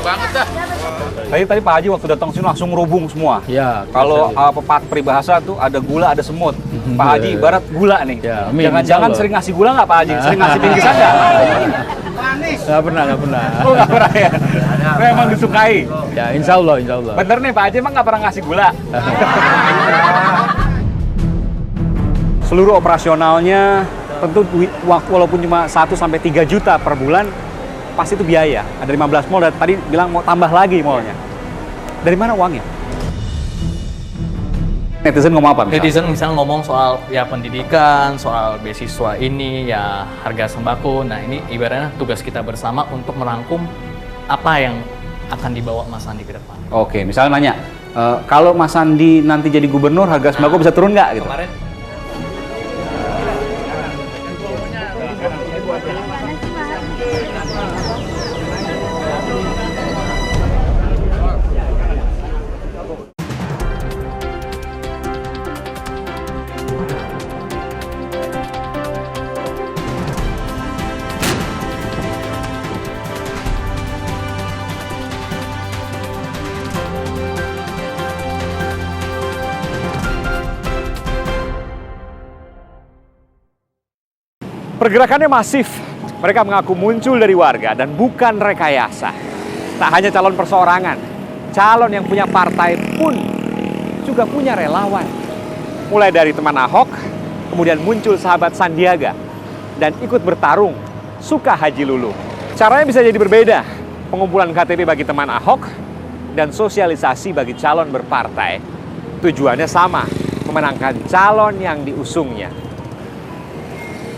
banget dah. Tadi Pak Haji waktu datang sini langsung merubung semua. Ya. Kalau pepatah peribahasa tuh ada gula ada semut. Pak Haji ibarat gula nih. Ya, Jangan-jangan sering ngasih gula nggak Pak Haji? Sering ngasih bingkisan nggak? Nggak pernah. Oh nggak pernah ya? Memang disukai. Ya, insya Allah. Bener nih Pak Haji emang nggak pernah ngasih gula. Seluruh operasionalnya tentu walaupun cuma 1-3 juta per bulan, pasti itu biaya. Ada 15 mall dan tadi bilang mau tambah lagi mallnya. Dari mana uangnya? Netizen ngomong apa misalnya? Netizen misalnya ngomong soal ya pendidikan, soal beasiswa ini, ya harga sembako. Nah ini ibaratnya tugas kita bersama untuk merangkum apa yang akan dibawa Mas Sandi ke depan. Oke, misalnya nanya, kalau Mas Sandi nanti jadi gubernur, harga sembako bisa turun nggak? Gitu. Kemarin Pergerakannya masif. Mereka mengaku muncul dari warga dan bukan rekayasa. Tak hanya calon perseorangan, calon yang punya partai pun juga punya relawan. Mulai dari teman Ahok, kemudian muncul sahabat Sandiaga, dan ikut bertarung Suka Haji Lulung. Caranya bisa jadi berbeda. Pengumpulan KTP bagi teman Ahok dan sosialisasi bagi calon berpartai. Tujuannya sama, memenangkan calon yang diusungnya.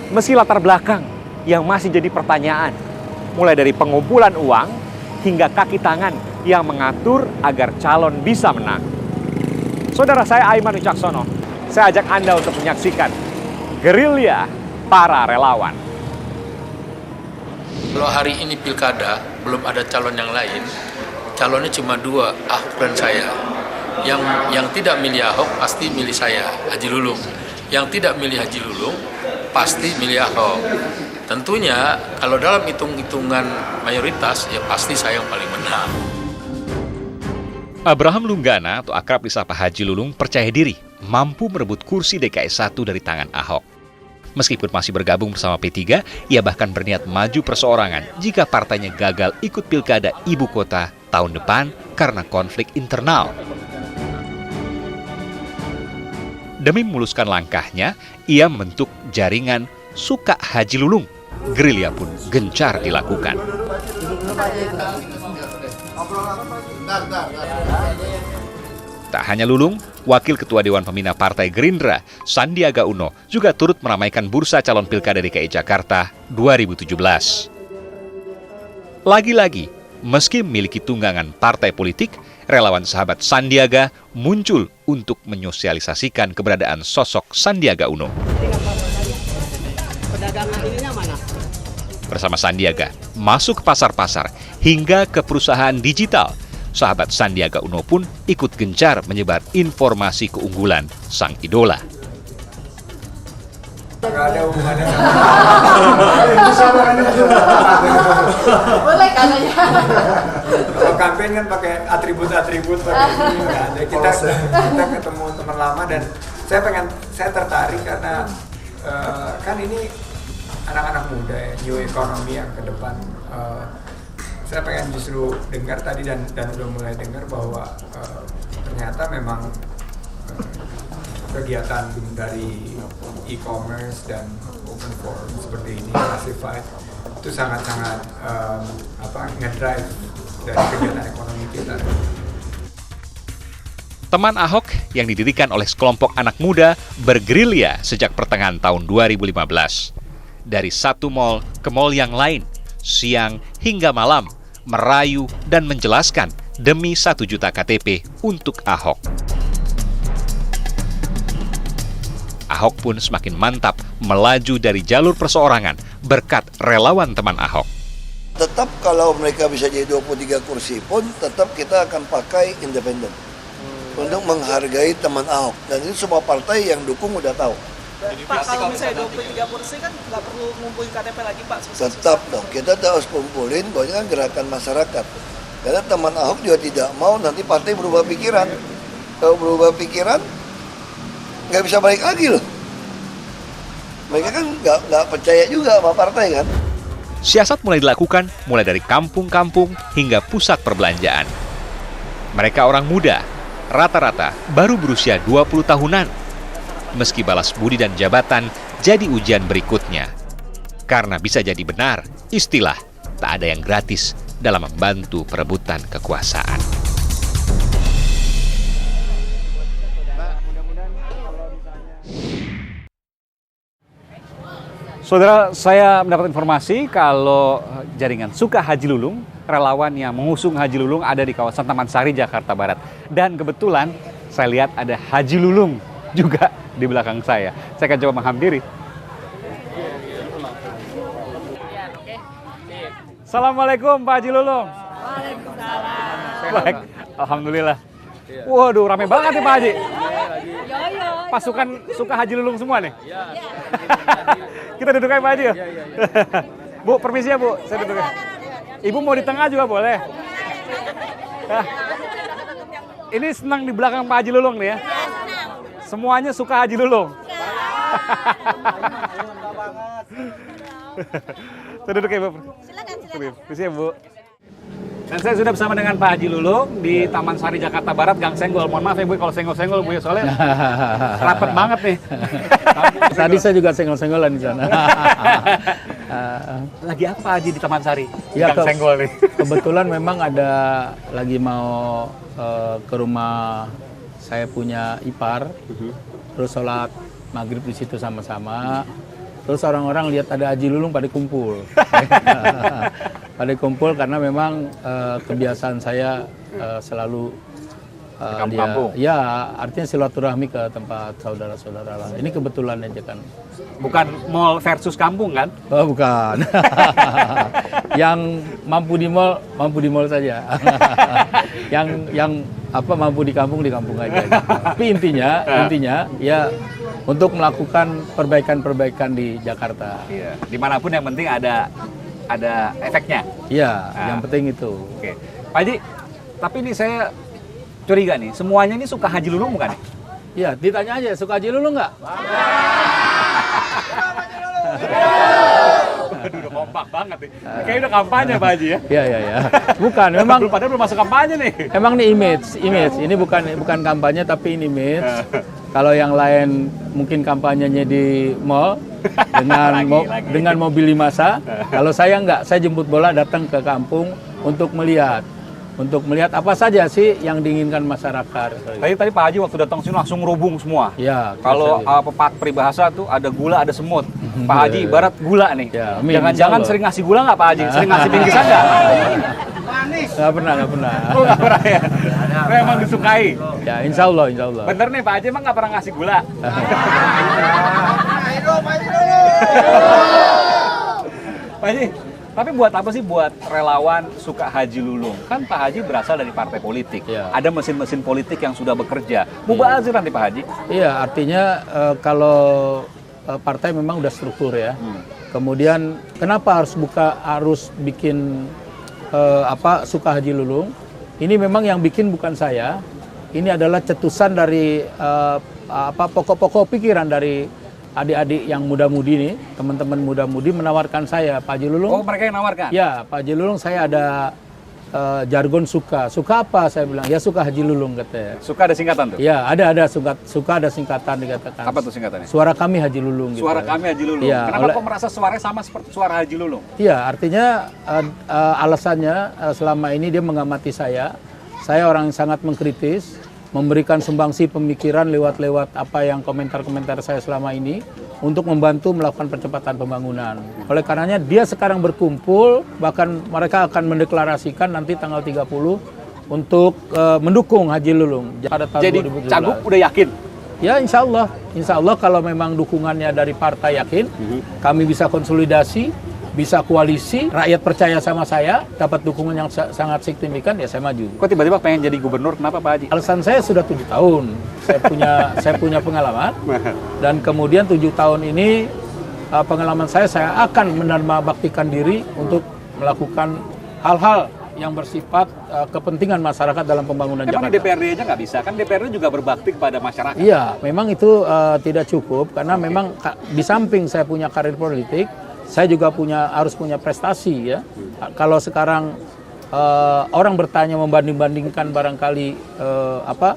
Meski latar belakang yang masih jadi pertanyaan, mulai dari pengumpulan uang hingga kaki tangan yang mengatur agar calon bisa menang. Saudara saya Aiman Wicaksono, saya ajak Anda untuk menyaksikan gerilya para relawan. Kalau hari ini pilkada, belum ada calon yang lain, calonnya cuma 2, Ahok dan saya. Yang tidak milih Ahok pasti milih saya, Haji Lulung. Yang tidak milih Haji Lulung pasti milih Ahok. Tentunya kalau dalam hitung-hitungan mayoritas ya pasti saya yang paling menang. Abraham Lunggana atau akrab disapa Haji Lulung percaya diri mampu merebut kursi DKI 1 dari tangan Ahok. Meskipun masih bergabung bersama P3, ia bahkan berniat maju perseorangan jika partainya gagal ikut pilkada ibu kota tahun depan karena konflik internal. Demi memuluskan langkahnya, ia membentuk jaringan Suka Haji Lulung. Gerilya pun gencar dilakukan. Tak hanya Lulung, Wakil Ketua Dewan Pembina Partai Gerindra, Sandiaga Uno, juga turut meramaikan bursa calon pilkada DKI Jakarta 2017. Lagi-lagi, meski memiliki tunggangan partai politik, relawan sahabat Sandiaga muncul untuk menyosialisasikan keberadaan sosok Sandiaga Uno. Bersama Sandiaga, masuk ke pasar-pasar hingga ke perusahaan digital, sahabat Sandiaga Uno pun ikut gencar menyebar informasi keunggulan sang idola. Nggak ada hubungannya boleh katanya. Kalau kampanye kan pakai atribut-atribut pakai ini nggak ada. Kita ketemu teman lama dan saya tertarik karena kan ini anak-anak muda ya, new economy yang ke depan. Saya pengen justru dengar tadi dan udah mulai dengar bahwa ternyata memang kegiatan dari e-commerce dan open forum seperti ini, classified, itu sangat-sangat ngedrive dari kegiatan ekonomi kita. Teman Ahok yang didirikan oleh sekelompok anak muda bergerilya sejak pertengahan tahun 2015. Dari satu mal ke mal yang lain, siang hingga malam, merayu dan menjelaskan demi 1 juta KTP untuk Ahok. Ahok pun semakin mantap melaju dari jalur perseorangan berkat relawan teman Ahok. Tetap kalau mereka bisa jadi 23 kursi pun tetap kita akan pakai independen untuk menghargai teman Ahok. Dan ini semua partai yang dukung udah tahu. Pak, kalau misalnya 23 kursi kan nggak perlu ngumpulin KTP lagi Pak? Tetap dong, kita harus kumpulin, bahwa kan gerakan masyarakat. Karena teman Ahok juga tidak mau nanti partai berubah pikiran. Kalau berubah pikiran, nggak bisa balik lagi loh. Mereka kan nggak percaya juga sama partai kan. Siasat mulai dilakukan, mulai dari kampung-kampung hingga pusat perbelanjaan. Mereka orang muda, rata-rata baru berusia 20 tahunan. Meski balas budi dan jabatan jadi ujian berikutnya. Karena bisa jadi benar, istilah tak ada yang gratis dalam membantu perebutan kekuasaan. Saudara, saya mendapat informasi kalau jaringan Suka Haji Lulung, relawan yang mengusung Haji Lulung ada di kawasan Taman Sari, Jakarta Barat. Dan kebetulan saya lihat ada Haji Lulung juga di belakang saya. Saya akan coba menghampiri. Assalamualaikum Pak Haji Lulung. Waalaikumsalam. Baik, alhamdulillah. Waduh, rame banget nih Pak Haji. Pasukan Suka Haji Lulung semua nih? Iya. Kita duduk aja Pak Haji ya? Bu, permisi ya Bu, saya duduk aja. Ibu mau di tengah juga boleh? Nah, ini senang di belakang Pak Haji Lulung nih ya? Semuanya Suka Haji Lulung? Saya duduk ya Bu? Silakan. Permisi ya Bu. Dan saya sudah bersama dengan Pak Haji Lulung di Taman Sari, Jakarta Barat, Gang Senggol. Mohon maaf ya Bu kalau senggol-senggol Bu ya, soalnya rapet banget nih. Tadi saya juga senggol-senggolan di sana. Lagi apa Haji di Taman Sari? Ya, Gang Senggol nih. Kebetulan memang ada lagi mau ke rumah saya punya ipar, terus sholat maghrib di situ sama-sama. Terus orang-orang lihat ada Haji Lulung pada kumpul. Pada kumpul karena memang kebiasaan saya selalu kampung-kampung. ya artinya silaturahmi ke tempat saudara-saudara lah. Ini kebetulan aja kan. Bukan mall versus kampung kan? Oh, bukan. Yang mampu di mall saja. yang apa mampu di kampung aja. Tapi intinya ya untuk melakukan perbaikan-perbaikan di Jakarta. Iya. Dimanapun yang penting ada efeknya. Iya, yang penting itu. Oke, Pak Haji. Tapi ini saya curiga nih, semuanya ini Suka Haji Lulung bukan nih? Iya, ditanya aja Suka Haji Lulung nggak? Aduh, udah kompak banget nih. Kayaknya udah kampanye Pak Haji ya? Iya. Bukan, memang Padahal belum masuk kampanye nih. emang ini image. Ini bukan kampanye tapi ini image. Kalau yang lain mungkin kampanyenya di mall dengan mobil massa. Kalau saya enggak, saya jemput bola datang ke kampung untuk melihat apa saja sih yang diinginkan masyarakat. Tadi Pak Haji waktu datang sini langsung ngerubung semua. Ya. Kalau peribahasa tuh ada gula ada semut. Pak Haji ibarat gula nih. Ya, Jangan-jangan sering ngasih gula nggak Pak Haji? Sering ngasih bingkisan nggak? Nggak pernah. Oh, nggak pernah ya? Memang disukai. Ya, insya Allah. Bener nih Pak Haji emang nggak pernah ngasih gula. Pak Haji, tapi buat apa sih buat relawan Suka Haji Lulung? Kan Pak Haji berasal dari partai politik. Ya. Ada mesin-mesin politik yang sudah bekerja. Mubazir nanti Pak Haji. Iya, artinya kalau partai memang udah struktur ya. Kemudian kenapa harus bikin Suka Haji Lulung? Ini memang yang bikin bukan saya. Ini adalah cetusan dari pokok-pokok pikiran dari adik-adik yang muda-mudi nih, teman-teman muda-mudi menawarkan saya, Pak Haji Lulung. Oh, mereka yang nawarkan? Ya, Pak Haji Lulung saya ada jargon Suka. Suka apa? Saya bilang, ya Suka Haji Lulung katanya. Suka ada singkatan tuh? Ya, ada Suka ada singkatan dikatakan. Apa tuh singkatannya? Suara kami Haji Lulung. Suara gitu. kami Haji Lulung. Ya, Kenapa kok merasa suaranya sama seperti suara Haji Lulung? Iya, artinya alasannya selama ini dia mengamati saya orang yang sangat mengkritis, memberikan sumbangsi pemikiran lewat apa yang komentar-komentar saya selama ini untuk membantu melakukan percepatan pembangunan. Oleh karenanya dia sekarang berkumpul, bahkan mereka akan mendeklarasikan nanti tanggal 30 untuk mendukung Haji Lulung pada tahun Jadi 2017. Cagup udah yakin? Ya, insya Allah kalau memang dukungannya dari partai yakin, kami bisa konsolidasi, bisa koalisi, rakyat percaya sama saya, dapat dukungan yang sangat signifikan, ya saya maju. Kok tiba-tiba pengen jadi gubernur? Kenapa Pak Haji? Alasan saya sudah 7 tahun, saya punya pengalaman, dan kemudian 7 tahun ini pengalaman saya akan menerima baktikan diri untuk melakukan hal-hal yang bersifat kepentingan masyarakat dalam pembangunan Emang Jakarta. di DPRD aja nggak bisa? Kan DPRD juga berbakti kepada masyarakat. Iya, memang itu tidak cukup karena memang di samping saya punya karir politik, saya juga harus punya prestasi ya. Kalau sekarang orang bertanya membanding-bandingkan barangkali Pak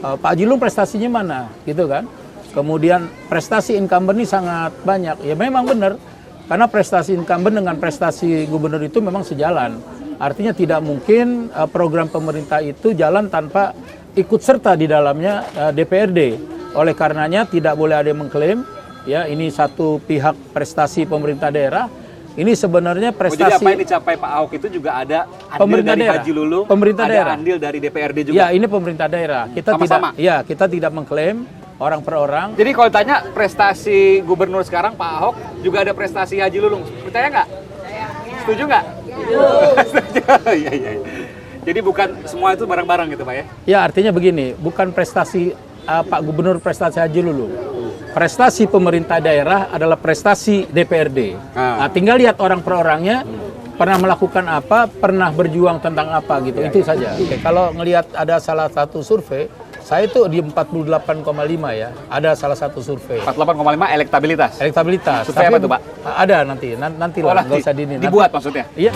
Haji Lulung prestasinya mana, gitu kan? Kemudian prestasi incumbent ini sangat banyak. Ya memang benar, karena prestasi incumbent dengan prestasi gubernur itu memang sejalan. Artinya tidak mungkin program pemerintah itu jalan tanpa ikut serta di dalamnya DPRD. Oleh karenanya tidak boleh ada yang mengklaim, ya ini satu pihak prestasi pemerintah daerah. Ini sebenarnya prestasi. Jadi apa yang dicapai Pak Ahok itu juga ada andil pemerintah dari daerah. Haji Lulung, Pemerintah ada daerah. andil dari DPRD juga. Ya ini pemerintah daerah. Kita Sama-sama. kita tidak mengklaim orang per orang. Jadi kalau tanya prestasi gubernur sekarang Pak Ahok, juga ada prestasi Haji Lulung. Percaya nggak? Setuju nggak? Setuju. Iya, iya. Jadi bukan semua itu bareng-bareng gitu Pak ya? Ya artinya begini, bukan prestasi Pak Gubernur prestasi Haji Lulung. Prestasi pemerintah daerah adalah prestasi DPRD. Nah, tinggal lihat orang per orangnya, pernah melakukan apa, pernah berjuang tentang apa gitu. Itu saja. Oke, kalau ngelihat ada salah satu survei, saya itu di 48,5 ya. Ada salah satu survei. 48,5 elektabilitas. Elektabilitas. Survei apa tuh, Pak? Ada nanti lah, nggak usah dini. Dibuat maksudnya? Iya.